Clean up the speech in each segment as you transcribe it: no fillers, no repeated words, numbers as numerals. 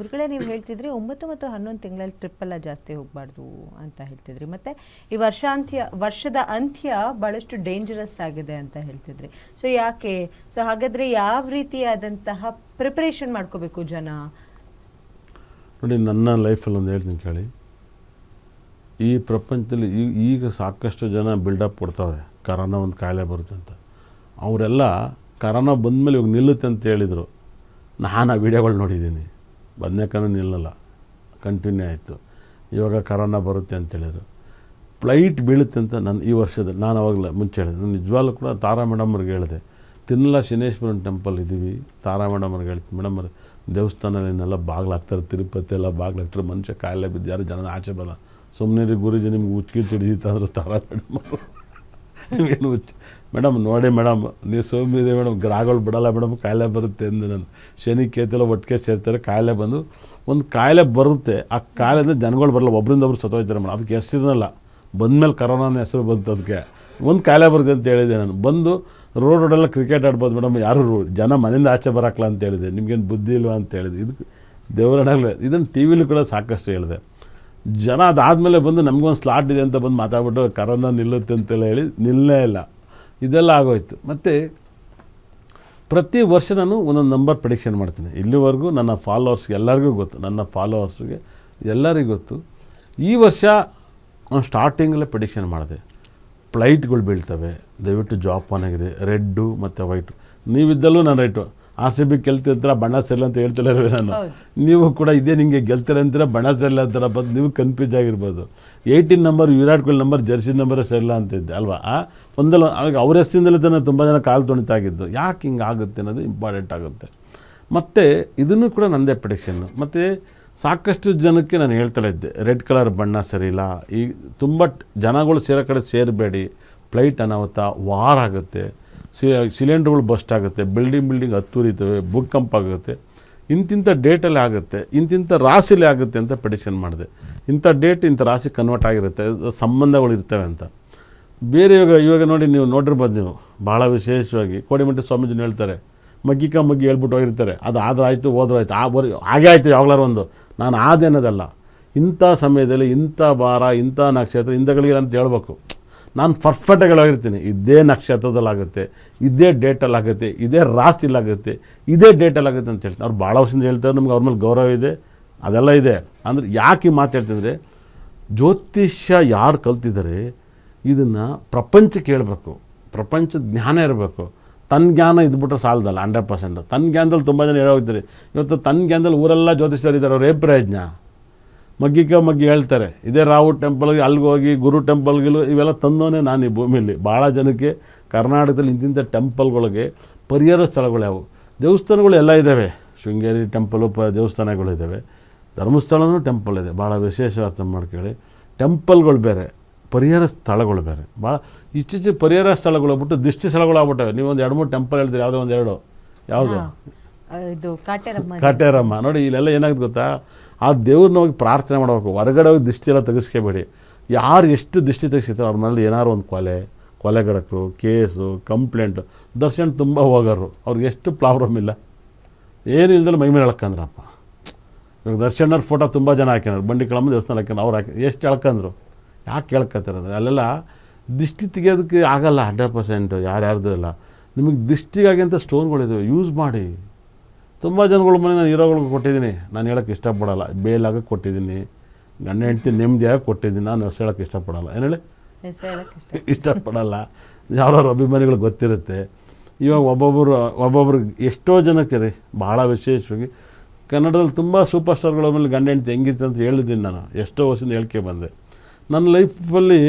ಗುರುಗಳೇ ನೀವು ಹೇಳ್ತಿದ್ರಿ 9 ಮತ್ತು 11 ತಿಂಗಳಲ್ಲಿ ಟ್ರಿಪ್ ಎಲ್ಲ ಜಾಸ್ತಿ ಹೋಗಬಾರ್ದು ಅಂತ ಹೇಳ್ತಿದ್ರಿ. ಮತ್ತು ಈ ವರ್ಷದ ಅಂತ್ಯ ಭಾಳಷ್ಟು ಡೇಂಜರಸ್ ಆಗಿದೆ ಅಂತ ಹೇಳ್ತಿದ್ರಿ. ಸೊ ಯಾಕೆ? ಸೊ ಹಾಗಾದರೆ ಯಾವ ರೀತಿಯಾದಂತಹ ಪ್ರಿಪರೇಷನ್ ಮಾಡ್ಕೋಬೇಕು ಜನ? ನೋಡಿ, ನನ್ನ ಲೈಫಲ್ಲಿ ಒಂದು ಹೇಳ್ತೀನಿ ಕೇಳಿ. ಈ ಪ್ರಪಂಚದಲ್ಲಿ ಈಗ ಸಾಕಷ್ಟು ಜನ ಬಿಲ್ಡಪ್ ಕೊಡ್ತಾವ್ರೆ, ಕರೋನಾ ಒಂದು ಕಾಯಿಲೆ ಬರುತ್ತೆ ಅಂತ. ಅವರೆಲ್ಲ ಕರೋನಾ ಬಂದಮೇಲೆ ಇವಾಗ ನಿಲ್ಲುತ್ತೆ ಅಂತ ಹೇಳಿದರು. ನಾನು ಆ ವಿಡಿಯೋಗಳು ನೋಡಿದ್ದೀನಿ. ಬಂದನೇಕನೂ ನಿಲ್ಲಲ್ಲ, ಕಂಟಿನ್ಯೂ ಆಯಿತು. ಇವಾಗ ಕರೋನಾ ಬರುತ್ತೆ ಅಂತ ಹೇಳಿದರು. ಫ್ಲೈಟ್ ಬೀಳುತ್ತೆ ಅಂತ ನಾನು ಈ ವರ್ಷದಲ್ಲಿ ನಾನು ಅವಾಗಲೇ ಮುಂಚೆ ಹೇಳಿದೆ. ನಾನು ನಿಜವಾಗ್ಲೂ ಕೂಡ ತಾರಾ ಮೇಡಮ್ರಿಗೆ ಹೇಳಿದೆ, ತಿನ್ನಲ ಶನೇಶ್ವರನ ಟೆಂಪಲ್ ಇದ್ದೀವಿ, ತಾರಾ ಮೇಡಮ್ರಿಗೆ ಹೇಳ್ತೀನಿ, ಮೇಡಮ್ ದೇವಸ್ಥಾನದಲ್ಲೆಲ್ಲ ಬಾಗ್ಲಾಗ್ತಾರೆ, ತಿರುಪತಿ ಎಲ್ಲ ಬಾಗ್ಲಾಗ್ತಾರೆ, ಮನುಷ್ಯ ಕಾಯಿಲೆ ಬಿದ್ದು ಯಾರು ಜನ ಆಚೆ ಬರಲ್ಲ, ಸುಮ್ಮನೆ ಗುರುಜಿ ನಿಮ್ಗೆ ಉಚ್ಕಿ ತಿಳಿದಿತ್ತಂದ್ರೆ ತಾರಾ ಮೇಡಮ್ ನಿಮಗೇನು ಮೇಡಮ್ ನೋಡಿ ಮೇಡಮ್ ನೀವು ಸೋಮಿರಿ ಮೇಡಮ್, ಗ್ರಹಗಳು ಬಿಡಲ್ಲ ಮೇಡಮ್, ಕಾಯಿಲೆ ಬರುತ್ತೆ ಎಂದು. ನಾನು ಶನಿ ಕೇತುಲ ಒಟ್ಟಿಗೆ ಸೇರ್ತಾರೆ, ಕಾಯಿಲೆ ಬಂದು ಒಂದು ಕಾಯಿಲೆ ಬರುತ್ತೆ. ಆ ಕಾಯಿಲೆಯಿಂದ ಜನಗಳು ಬರಲ್ಲ, ಒಬ್ಬರಿಂದ ಒಬ್ರು ಸತ್ತೋಯ್ತಾರೆ ಮೇಡಮ್. ಅದಕ್ಕೆ ಹೆಸರಿನಲ್ಲ, ಬಂದಮೇಲೆ ಕರೋನಾನ ಹೆಸರು ಬಂತು. ಅದಕ್ಕೆ ಒಂದು ಕಾಯಿಲೆ ಬರುತ್ತೆ ಅಂತ ಹೇಳಿದೆ ನಾನು. ಬಂದು ರೋಡೆಲ್ಲ ಕ್ರಿಕೆಟ್ ಆಡ್ಬೋದು ಮೇಡಮ್, ಯಾರು ಜನ ಮನೆಯಿಂದ ಆಚೆ ಬರೋಕ್ಕಲ್ಲ ಅಂತ ಹೇಳಿದೆ. ನಿಮ್ಗೇನು ಬುದ್ಧಿ ಇಲ್ವಾ ಅಂತ ಹೇಳಿದೆ. ಇದಕ್ಕೆ ದೇವರನಾಗಲೇ ಇದನ್ನು ಟಿ ವಿಲಿ ಕೂಡ ಸಾಕಷ್ಟು ಹೇಳಿದೆ. ಜನ ಅದಾದಮೇಲೆ ಬಂದು ನಮಗೊಂದು ಸ್ಲಾಟ್ ಇದೆ ಅಂತ ಬಂದು ಮಾತಾಡ್ಬಿಟ್ಟು ಕರೋನಾ ನಿಲ್ಲುತ್ತೆ ಅಂತೆಲ್ಲ ಹೇಳಿ ನಿಲ್ಲೇ ಇಲ್ಲ. ಇದೆಲ್ಲ ಆಗೋಯ್ತು. ಮತ್ತು ಪ್ರತಿ ವರ್ಷ ನಾನು ಒಂದೊಂದು ನಂಬರ್ ಪ್ರೆಡಿಕ್ಷನ್ ಮಾಡ್ತೀನಿ. ಇಲ್ಲಿವರೆಗೂ ನನ್ನ ಫಾಲೋವರ್ಸ್ಗೆ ಎಲ್ಲರಿಗೂ ಗೊತ್ತು, ನನ್ನ ಫಾಲೋವರ್ಸ್ಗೆ ಎಲ್ಲರಿಗೂ ಗೊತ್ತು. ಈ ವರ್ಷ ಸ್ಟಾರ್ಟಿಂಗಲ್ಲೇ ಪ್ರೆಡಿಕ್ಷನ್ ಮಾಡಿದೆ, ಫ್ಲೈಟ್ಗಳು ಬೀಳ್ತವೆ, ದಯವಿಟ್ಟು ಜಾಪಾನ್ ಆಗಿದೆ, ರೆಡ್ಡು ಮತ್ತು ವೈಟು. ನೀವಿದ್ದಲ್ಲೂ ನಾನು ರೈಟು RCB ಗೆಲ್ತಿರ್ತೀರ, ಬಣ್ಣ ಸರಿಲ್ಲ ಅಂತ ಹೇಳ್ತಿಲ್ಲ ನಾನು. ನೀವು ಕೂಡ ಇದೇ ನಿಮಗೆ ಗೆಲ್ತಾರೆ ಅಂತೀರ, ಬಣ್ಣ ಸರಿಲ್ಲ ಅಂತಾರ ಬಂದು ನೀವು ಕನ್ಫ್ಯೂಸ್ ಆಗಿರ್ಬೋದು. 18 number Virat Kohli number, jersey ನಂಬರೇ ಸರಿಲ್ಲ ಅಂತಿದ್ದೆ ಅಲ್ವಾ. ಒಂದಲ್ಲ ಆಗ ಅವ್ರ ಹೆಸರಿಂದಲೇ ತಾನೇ ತುಂಬ ಜನ ಕಾಲು ತೊಣಿತಾಗಿದ್ದು. ಯಾಕೆ ಹಿಂಗೆ ಆಗುತ್ತೆ ಅನ್ನೋದು ಇಂಪಾರ್ಟೆಂಟ್ ಆಗುತ್ತೆ. ಮತ್ತು ಇದನ್ನು ಕೂಡ ನನ್ನದೇ ಪ್ರೆಡಿಕ್ಷನ್ನು. ಮತ್ತು ಸಾಕಷ್ಟು ಜನಕ್ಕೆ ನಾನು ಹೇಳ್ತಾ ಇದ್ದೆ, ರೆಡ್ ಕಲರ್ ಬಣ್ಣ ಸರಿಯಿಲ್ಲ, ಈ ತುಂಬ ಜನಗಳು ಸೇರೋ ಕಡೆ ಸೇರಬೇಡಿ, ಫ್ಲೈಟ್ ಅನಾಹುತ, ವಾರ್ ಆಗುತ್ತೆ, ಸಿಲಿಂಡರ್ಗಳು ಬಸ್ಟ್ ಆಗುತ್ತೆ, ಬಿಲ್ಡಿಂಗ್ ಹತ್ತುರಿತವೆ, ಭೂಕಂಪ ಆಗುತ್ತೆ, ಇಂತಿಂಥ ಡೇಟಲ್ಲಿ ಆಗುತ್ತೆ, ಇಂತಿಂಥ ರಾಶಿಲಿ ಆಗುತ್ತೆ ಅಂತ ಪ್ರೆಡಿಕ್ಷನ್ ಮಾಡಿದೆ. ಇಂಥ ಡೇಟ್ ಇಂಥ ರಾಶಿ ಕನ್ವರ್ಟ್ ಆಗಿರುತ್ತೆ, ಸಂಬಂಧಗಳು ಇರ್ತವೆ ಅಂತ. ಬೇರೆ ಇವಾಗ ನೋಡಿ, ನೀವು ನೋಡಿರ್ಬೋದು, ನೀವು ಭಾಳ ವಿಶೇಷವಾಗಿ ಕೋಡಿಮಟ್ಟಿ ಸ್ವಾಮೀಜಿನ ಹೇಳ್ತಾರೆ, ಮಗ್ಗಿ ಹೇಳ್ಬಿಟ್ಟು ಹೋಗಿರ್ತಾರೆ, ಅದು ಆದ್ರೆ ಆಯಿತು ಹೋದ್ರೂ ಆಯಿತು, ಹಾಗೆ ಆಯಿತು ಯಾವಾಗಲಾರು ಒಂದು. ನಾನು ಆದೇನದಲ್ಲ, ಇಂಥ ಸಮಯದಲ್ಲಿ ಇಂಥ ವಾರ ಇಂಥ ನಕ್ಷತ್ರ ಇಂಥಗಳಿಗೆ ಅಂತ ಹೇಳ್ಬೇಕು. ನಾನು ಪರ್ಫೆಕ್ಟಾಗಿ ಹೋಗಿರ್ತೀನಿ, ಇದೇ ನಕ್ಷತ್ರದಲ್ಲಾಗುತ್ತೆ, ಇದೇ ಡೇಟಲ್ಲಾಗುತ್ತೆ, ಇದೇ ರಾಶಿಲಾಗುತ್ತೆ, ಇದೇ ಡೇಟಲ್ಲಾಗುತ್ತೆ ಅಂತ ಹೇಳ್ತೀನಿ. ಅವ್ರು ಭಾಳ ವರ್ಷದಿಂದ ಹೇಳ್ತಾರೆ, ನಮ್ಗೆ ಅವ್ರ ಮೇಲೆ ಗೌರವ ಇದೆ, ಅದೆಲ್ಲ ಇದೆ. ಅಂದರೆ ಯಾಕೆ ಈ ಮಾತು ಹೇಳ್ತಿದ್ರೆ, ಜ್ಯೋತಿಷ್ಯ ಯಾರು ಕಲ್ತಿದ್ದಾರೆ ಇದನ್ನು ಪ್ರಪಂಚಕ್ಕೆ ಹೇಳ್ಬೇಕು, ಪ್ರಪಂಚದ ಜ್ಞಾನ ಇರಬೇಕು. ತನ್ನ ಜ್ಞಾನ ಇದ್ಬಿಟ್ರೆ ಸಾಲದಲ್ಲ, 100%. ತನ್ನ ಜ್ಞಾನದಲ್ಲಿ ತುಂಬ ಜನ ಹೇಳೋಗ್ತಾರೆ. ಇವತ್ತು ತನ್ನ ಜ್ಞಾನದಲ್ಲಿ ಊರೆಲ್ಲ ಜ್ಯೋತಿಷ್ಯರಿದ್ದಾರೆ, ಅವ್ರು ಪ್ರಯೋಜನ ಮಗ್ಗಿ ಹೇಳ್ತಾರೆ, ಇದೇ ರಾವು ಟೆಂಪಲ್ಗೆ ಅಲ್ಲಿಗೆ ಹೋಗಿ ಗುರು ಟೆಂಪಲ್ಗಳು ಇವೆಲ್ಲ ತಂದೋನೇ ನಾನು ಈ ಭೂಮಿಯಲ್ಲಿ. ಭಾಳ ಜನಕ್ಕೆ ಕರ್ನಾಟಕದಲ್ಲಿ ಇಂತಿಂಥ ಟೆಂಪಲ್ಗಳಿಗೆ ಪರಿಹಾರ ಸ್ಥಳಗಳು ಯಾವುವು, ದೇವಸ್ಥಾನಗಳು ಎಲ್ಲ ಇದ್ದಾವೆ. ಶೃಂಗೇರಿ ಟೆಂಪಲು ದೇವಸ್ಥಾನಗಳು ಇದ್ದಾವೆ, ಧರ್ಮಸ್ಥಳನೂ ಟೆಂಪಲ್ ಇದೆ. ಭಾಳ ವಿಶೇಷ ಅರ್ಥ ಮಾಡ್ಕೊಳ್ಳಿ, ಟೆಂಪಲ್ಗಳು ಬೇರೆ, ಪರಿಹಾರ ಸ್ಥಳಗಳು ಬೇರೆ. ಭಾಳ ಇತ್ತೀಚೆಗೆ ಪರಿಹಾರ ಸ್ಥಳಗಳು ಆಗ್ಬಿಟ್ಟು ದೃಷ್ಟಿ ಸ್ಥಳಗಳು ಆಗ್ಬಿಟ್ಟವೆ. ನೀವು ಒಂದು 2-3 ಟೆಂಪಲ್ ಹೇಳ್ತೀರಿ, ಯಾವುದೋ ಒಂದು 2 ಯಾವುದು ಇದು ಕಾಟೇರಮ್ಮ ನೋಡಿ. ಇಲ್ಲೆಲ್ಲ ಏನಾಗುತ್ತೆ ಗೊತ್ತಾ, ಆ ದೇವ್ರನ್ನ ಹೋಗಿ ಪ್ರಾರ್ಥನೆ ಮಾಡಬೇಕು, ಹೊರಗಡೆ ಹೋಗಿ ದೃಷ್ಟಿ ಎಲ್ಲ ತೆಗೆಸ್ಕೋಬೇಡಿ. ಯಾರು ಎಷ್ಟು ದೃಷ್ಟಿ ತೆಗೆಸಿರ್ತಾರೆ ಅವ್ರ ಮೇಲೆ ಏನಾದ್ರು ಒಂದು ಕೊಲೆಗಡಕರು, ಕೇಸು, ಕಂಪ್ಲೇಂಟು. ದರ್ಶನ್ ತುಂಬ ಹೋಗೋರು, ಅವ್ರಿಗೆ ಎಷ್ಟು ಪ್ರಾಬ್ಲಮ್ ಇಲ್ಲ, ಏನು ಇಲ್ದಲ್ಲ ಮೈ ಮೇಲೆ ಎಳ್ಕಂದ್ರಪ್ಪ. ಇವಾಗ ದರ್ಶನವ್ರ ಫೋಟೋ ತುಂಬ ಜನ ಹಾಕ್ಯಾರ, ಬಂಡಿ ಕಳಮ್ಮ ದೇವಸ್ಥಾನ ಹಾಕ್ಯಾನ, ಅವ್ರು ಹಾಕಿ ಎಷ್ಟು ಎಳ್ಕಂದ್ರು. ಯಾಕೆ ಹೇಳ್ಕತ್ತಾರೆ ಅಂದರೆ ಅಲ್ಲೆಲ್ಲ ದೃಷ್ಟಿ ತೆಗಿಯೋದಕ್ಕೆ ಆಗಲ್ಲ 100%, ಯಾರ್ಯಾರ್ದು ಇಲ್ಲ. ನಿಮಗೆ ದೃಷ್ಟಿಗಾಗಿ ಅಂತ ಸ್ಟೋನ್ಗಳಿದ್ದಾವೆ, ಯೂಸ್ ಮಾಡಿ. ತುಂಬ ಜನಗಳ ಮನೆ ನಾನು ಹೀರೋಗಳಿಗೆ ಕೊಟ್ಟಿದ್ದೀನಿ, ನಾನು ಹೇಳೋಕ್ಕೆ ಇಷ್ಟಪಡಲ್ಲ. ಬೇಲಾಗ ಕೊಟ್ಟಿದ್ದೀನಿ, ಗಂಡ ಹೆಂಡ್ತಿ ನೆಮ್ಮದಿಯಾಗಿ ಕೊಟ್ಟಿದ್ದೀನಿ, ನಾನು ಹೆಸರು ಹೇಳೋಕ್ಕೆ ಇಷ್ಟಪಡಲ್ಲ. ಏನು ಹೇಳಿ, ಇಷ್ಟಪಡಲ್ಲ. ಯಾವ್ಯಾವ ಅಭಿಮಾನಿಗಳಿಗೆ ಗೊತ್ತಿರುತ್ತೆ. ಇವಾಗ ಒಬ್ಬೊಬ್ರು ಎಷ್ಟೋ ಜನಕ್ಕೆ ರೀ, ಭಾಳ ವಿಶೇಷವಾಗಿ ಕನ್ನಡದಲ್ಲಿ ತುಂಬ ಸೂಪರ್ ಸ್ಟಾರ್ಗಳ ಮೇಲೆ ಗಂಡ ಹೆಂಡ್ತಿ ಹೆಂಗಿತ್ತು ಅಂತ ಹೇಳಿದ್ದೀನಿ ನಾನು, ಎಷ್ಟೋ ವರ್ಷದಿಂದ ಹೇಳ್ಕೆ ಬಂದೆ. ನನ್ನ ಲೈಫಲ್ಲಿ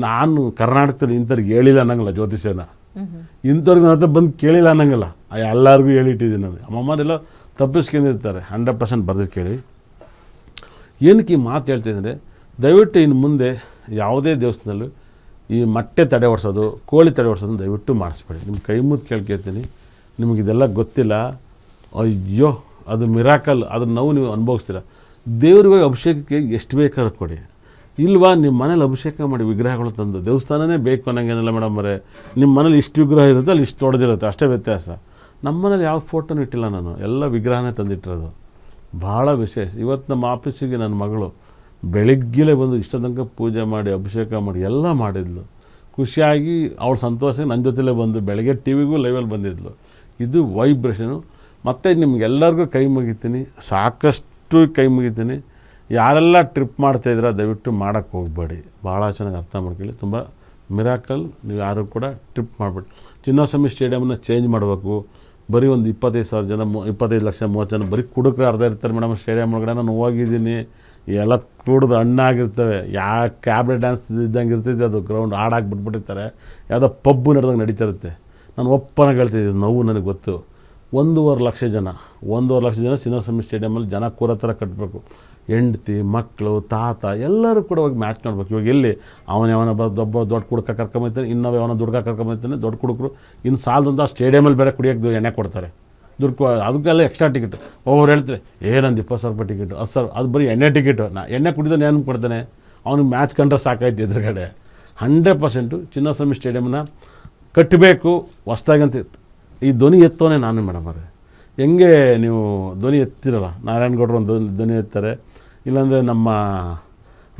ನಾನು ಕರ್ನಾಟಕದಲ್ಲಿ ಇಂಥವ್ರಿಗೆ ಹೇಳಿಲ್ಲ ಅನ್ನಂಗಿಲ್ಲ, ಜ್ಯೋತಿಷ್ಯನ ಇಂಥವ್ರಿಗೆ ನನ್ನ ಹತ್ರ ಬಂದು ಕೇಳಿಲ್ಲ ಅನ್ನಂಗಿಲ್ಲ, ಎಲ್ಲರಿಗೂ ಹೇಳಿಟ್ಟಿದ್ದೀನಿ ನಾನು. ಅಮ್ಮಮ್ಮರೆಲ್ಲ ತಪ್ಪಿಸ್ಕೊಂಡಿರ್ತಾರೆ, 100% ಬರೆದು ಕೇಳಿ. ಏನಕ್ಕೆ ಈ ಮಾತು ಹೇಳ್ತಿದ್ರೆ, ದಯವಿಟ್ಟು ಇನ್ನು ಮುಂದೆ ಯಾವುದೇ ದೇವಸ್ಥಾನದಲ್ಲೂ ಈ ಮೊಟ್ಟೆ ತಡೆ ಹೊಡ್ಸೋದು, ಕೋಳಿ ತಡೆ ಹೊಡ್ಸೋದು ದಯವಿಟ್ಟು ಮಾಡಿಸ್ಬೇಡಿ. ನಿಮ್ಮ ಕೈ ಮುದ್ದು ಕೇಳ್ಕೊಳ್ತೀನಿ, ನಿಮಗಿದೆಲ್ಲ ಗೊತ್ತಿಲ್ಲ. ಅಯ್ಯೋ ಅದು ಮಿರಾಕಲ್, ಅದನ್ನು ನೀವು ಅನುಭವಿಸ್ತೀರ. ದೇವ್ರಿಗೆ ಅಭಿಷೇಕಕ್ಕೆ ಎಷ್ಟು ಬೇಕಾದ್ರೂ ಕೊಡಿ, ಇಲ್ವಾ ನಿಮ್ಮ ಮನೇಲಿ ಅಭಿಷೇಕ ಮಾಡಿ ವಿಗ್ರಹಗಳು ತಂದು. ದೇವಸ್ಥಾನನೇ ಬೇಕು ಅನ್ನಂಗೇನಿಲ್ಲ ಮೇಡಮ್ ಅವರೇ, ನಿಮ್ಮ ಮನೇಲಿ ಇಷ್ಟು ವಿಗ್ರಹ ಇರುತ್ತೆ, ಅಲ್ಲಿ ಇಷ್ಟು ದೊಡ್ಡದಿರುತ್ತೆ, ಅಷ್ಟೇ ವ್ಯತ್ಯಾಸ. ನಮ್ಮ ಮನೇಲಿ ಯಾವ ಫೋಟೋನೂ ಇಟ್ಟಿಲ್ಲ ನಾನು, ಎಲ್ಲ ವಿಗ್ರಹನೇ ತಂದಿಟ್ಟಿರೋದು. ಭಾಳ ವಿಶೇಷ. ಇವತ್ತು ನಮ್ಮ ಆಫೀಸಿಗೆ ನನ್ನ ಮಗಳು ಬೆಳಗ್ಗೆಲೇ ಬಂದು ಇಷ್ಟ ತನಕ ಪೂಜೆ ಮಾಡಿ ಅಭಿಷೇಕ ಮಾಡಿ ಎಲ್ಲ ಮಾಡಿದ್ಲು. ಖುಷಿಯಾಗಿ ಅವಳು ಸಂತೋಷ ನನ್ನ ಜೊತೆಲೇ ಬಂದು ಬೆಳಗ್ಗೆ ಟಿ ವಿಗೂ ಲೈವಲ್ಲಿ ಬಂದಿದ್ಲು. ಇದು ವೈಬ್ರೇಷನು. ಮತ್ತು ನಿಮಗೆಲ್ಲರಿಗೂ ಕೈ ಮುಗಿತೀನಿ, ಸಾಕಷ್ಟು ಕೈ ಮುಗಿತೀನಿ. ಯಾರೆಲ್ಲ ಟ್ರಿಪ್ ಮಾಡ್ತಾಯಿದ್ರೆ ದಯವಿಟ್ಟು ಮಾಡೋಕ್ಕೆ ಹೋಗಬೇಡಿ. ಭಾಳ ಚೆನ್ನಾಗಿ ಅರ್ಥ ಮಾಡ್ಕೊಳ್ಳಿ. ತುಂಬ ಮಿರಾಕಲ್. ನೀವು ಯಾರು ಕೂಡ ಟ್ರಿಪ್ ಮಾಡಬೇಡಿ. ಚಿನ್ನಸ್ವಾಮಿ ಸ್ಟೇಡಿಯಮನ್ನ ಚೇಂಜ್ ಮಾಡಬೇಕು. ಬರೀ ಒಂದು 25,000 ಜನ 25 ಲಕ್ಷ 30 ಜನ ಬರೀ ಕುಡುಕರು ಅರ್ಧ ಇರ್ತಾರೆ ಮೇಡಮ್ ಸ್ಟೇಡಿಯಮ್ ಒಳಗಡೆ. ನಾನು ಹೋಗಿದ್ದೀನಿ, ಎಲ್ಲ ಕುಡ್ದು ಹಣ್ಣಾಗಿರ್ತವೆ. ಯಾವ ಕ್ಯಾಬ್ರೆ ಡ್ಯಾನ್ಸ್ ಇದ್ದಂಗೆ ಇರ್ತೈತೆ ಅದು. ಗ್ರೌಂಡ್ ಹಾಡಾಗಿ ಬಿಟ್ಬಿಟ್ಟಿರ್ತಾರೆ, ಯಾವುದೋ ಪಬ್ಬು ನಡೆದಂಗೆ ನಡೀತಿರುತ್ತೆ. ನಾನು ಒಪ್ಪನಾಗಿ ಹೇಳ್ತಿದ್ದೆ, ನೋವು ನನಗೆ ಗೊತ್ತು. 1.5 ಲಕ್ಷ ಜನ ಚಿನ್ನಸ್ವಾಮಿ ಸ್ಟೇಡಿಯಮಲ್ಲಿ ಜನ ಕೂರೋ ಥರ ಕಟ್ಟಬೇಕು. ಹೆಂಡ್ತಿ ಮಕ್ಕಳು ತಾತ ಎಲ್ಲರೂ ಕೂಡ ಹೋಗಿ ಮ್ಯಾಚ್ ನೋಡ್ಬೇಕು. ಇವಾಗ ಎಲ್ಲಿ ಅವನ ಒಬ್ಬ ದೊಡ್ಡ ಕುಡ್ಕ ಕರ್ಕೊಂಬರ್ತಾನೆ, ಇನ್ನೊಬ್ಬ ಅವನ ದುಡ್ಕ ಕರ್ಕೊಂಬರ್ತಾನೆ. ದೊಡ್ಡ ಕುಡುಕರು ಇನ್ನು ಸಾಲದಂತ ಸ್ಟೇಡಿಯಮಲ್ಲಿ ಬೇರೆ ಕುಡಿಯೋಕ್ಕೆ ಎಣ್ಣೆ ಕೊಡ್ತಾರೆ. ದುಡ್ಡು ಅದಕ್ಕೆಲ್ಲ ಎಕ್ಸ್ಟ್ರಾ ಟಿಕೆಟ್. ಒಬ್ಬರು ಹೇಳ್ತಾರೆ ನಂದು 20,000 ರೂಪಾಯಿ ಟಿಕೆಟು, 10,000 ಅದು ಬರೀ ಎಣ್ಣೆ ಟಿಕೆಟು. ಎಣ್ಣೆ ಕುಡಿದ ಏನು ಕೊಡ್ತಾನೆ ಅವ್ನಿಗೆ. ಮ್ಯಾಚ್ ಕಂಡ್ರೆ ಸಾಕಾಯ್ತು ಎದುರುಗಡೆ. 100% ಚಿನ್ನಸ್ವಾಮಿ ಸ್ಟೇಡಿಯಮನ್ನ ಕಟ್ಟಬೇಕು ಹೊಸ್ದಾಗಂತ. ಈ ಧ್ವನಿ ಎತ್ತೋನೆ ನಾನು ಮೇಡಮ್ ಅವರೇ. ಹೆಂಗೆ ನೀವು ಧ್ವನಿ ಎತ್ತಿರಲ್ಲ, ನಾರಾಯಣಗೌಡರು ಒಂದು ಧ್ವನಿ ಎತ್ತಾರೆ, ಇಲ್ಲಾಂದರೆ ನಮ್ಮ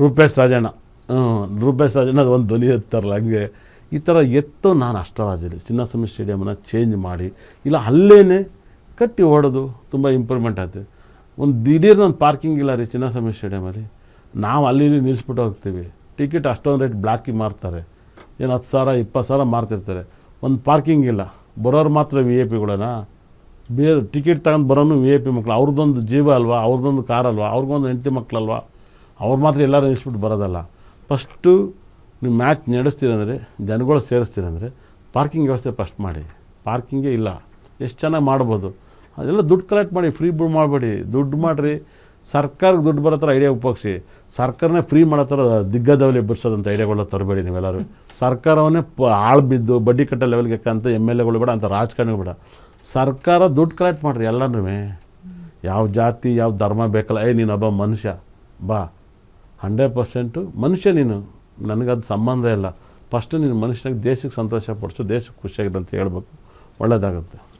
ರೂಪೇಶ್ ರಾಜಣ್ಣ ಅದು ಒಂದು ಧ್ವನಿ ಎತ್ತಾರಲ್ಲ, ಹಂಗೆ ಈ ಥರ ಎತ್ತು ನಾನು ಅಷ್ಟರಾಜಲ್ಲಿ ಚಿನ್ನಸ್ವಾಮಿ ಸ್ಟೇಡಿಯಮನ್ನು ಚೇಂಜ್ ಮಾಡಿ ಇಲ್ಲ ಅಲ್ಲೇ ಕಟ್ಟಿ ಓಡೋದು ತುಂಬ ಇಂಪ್ರೂವ್ಮೆಂಟ್ ಆಯ್ತು. ಒಂದು ದಿಢೀರ್ನ ಒಂದು ಪಾರ್ಕಿಂಗ್ ಇಲ್ಲ ರೀ ಚಿನ್ನಸ್ವಾಮಿ ಸ್ಟೇಡಿಯಮಲ್ಲಿ. ನಾವು ಅಲ್ಲಿ ನಿಲ್ಲಿಸ್ಬಿಟ್ಟು ಹೋಗ್ತೀವಿ. ಟಿಕೆಟ್ ಅಷ್ಟೊಂದು ರೇಟ್ ಬ್ಲಾಕಿ ಮಾರ್ತಾರೆ. ಏನು 10,000 20,000 ಮಾರ್ತಿರ್ತಾರೆ. ಒಂದು ಪಾರ್ಕಿಂಗ್ ಇಲ್ಲ. ಬರೋರು ಮಾತ್ರ ವಿ ಐ ಪಿಗಳನ್ನ. ಬೇರೆ ಟಿಕೆಟ್ ತಗೊಂಡು ಬರೋನು ವಿ ಐ ಪಿ ಮಕ್ಕಳು. ಅವ್ರದ್ದೊಂದು ಜೀವ ಅಲ್ವಾ, ಅವ್ರದ್ದೊಂದು ಕಾರ್ ಅಲ್ವಾ, ಅವ್ರಿಗೊಂದು ಹೆಂಡತಿ ಮಕ್ಕಳಲ್ವಾ, ಅವ್ರು ಮಾತ್ರ ಎಲ್ಲರೂ ನಿಲ್ಲಿಸ್ಬಿಟ್ಟು ಬರೋದಲ್ಲ. ಫಸ್ಟು ನೀವು ಮ್ಯಾಚ್ ನಡೆಸ್ತೀರಂದರೆ, ಜನಗಳು ಸೇರಿಸ್ತೀರಂದರೆ ಪಾರ್ಕಿಂಗ್ ವ್ಯವಸ್ಥೆ ಫಸ್ಟ್ ಮಾಡಿ. ಪಾರ್ಕಿಂಗೇ ಇಲ್ಲ. ಎಷ್ಟು ಚೆನ್ನಾಗಿ ಮಾಡ್ಬೋದು. ಅದೆಲ್ಲ ದುಡ್ಡು ಕಲೆಕ್ಟ್ ಮಾಡಿ, ಫ್ರೀ ಬಿಡ್ ಮಾಡಬೇಡಿ. ದುಡ್ಡು ಮಾಡಿರಿ. ಸರ್ಕಾರಕ್ಕೆ ದುಡ್ಡು ಬರೋ ಥರ ಐಡಿಯಾ ಉಪಯೋಗಿಸಿ. ಸರ್ಕಾರನೇ ಫ್ರೀ ಮಾಡೋ ಥರ ದಿಗ್ಗದವಲಿ ಎಬ್ಬರಿಸೋದಂಥ ಐಡಿಯಾಗಳನ್ನ ತರಬೇಡಿ ನೀವೆಲ್ಲರೂ. ಸರ್ಕಾರವನ್ನೇ ಆಳು ಬಿದ್ದು ಬಡ್ಡಿ ಕಟ್ಟೋ ಲೆವೆಲ್ಗೆ ಅಂತ MLAಗಳು ಬೇಡ, ಅಂತ ರಾಜಕಾರಣಿಗಳು ಬೇಡ. ಸರ್ಕಾರ ದುಡ್ಡು ಕಲೆಕ್ಟ್ ಮಾಡಿರಿ ಎಲ್ಲನೂ. ಯಾವ ಜಾತಿ ಯಾವ ಧರ್ಮ ಬೇಕಲ್ಲ. ನೀನೊಬ್ಬ ಮನುಷ್ಯ ಬಾ, 100% ಮನುಷ್ಯ ನೀನು. ನನಗದು ಸಂಬಂಧ ಇಲ್ಲ. ಫಸ್ಟು ನೀನು ಮನುಷ್ಯನಿಗೆ ದೇಶಕ್ಕೆ ಸಂತೋಷ ಪಡಿಸು, ದೇಶಕ್ಕೆ ಖುಷಿಯಾಗಿದೆ ಅಂತ ಹೇಳ್ಬೇಕು. ಒಳ್ಳೆಯದಾಗುತ್ತೆ.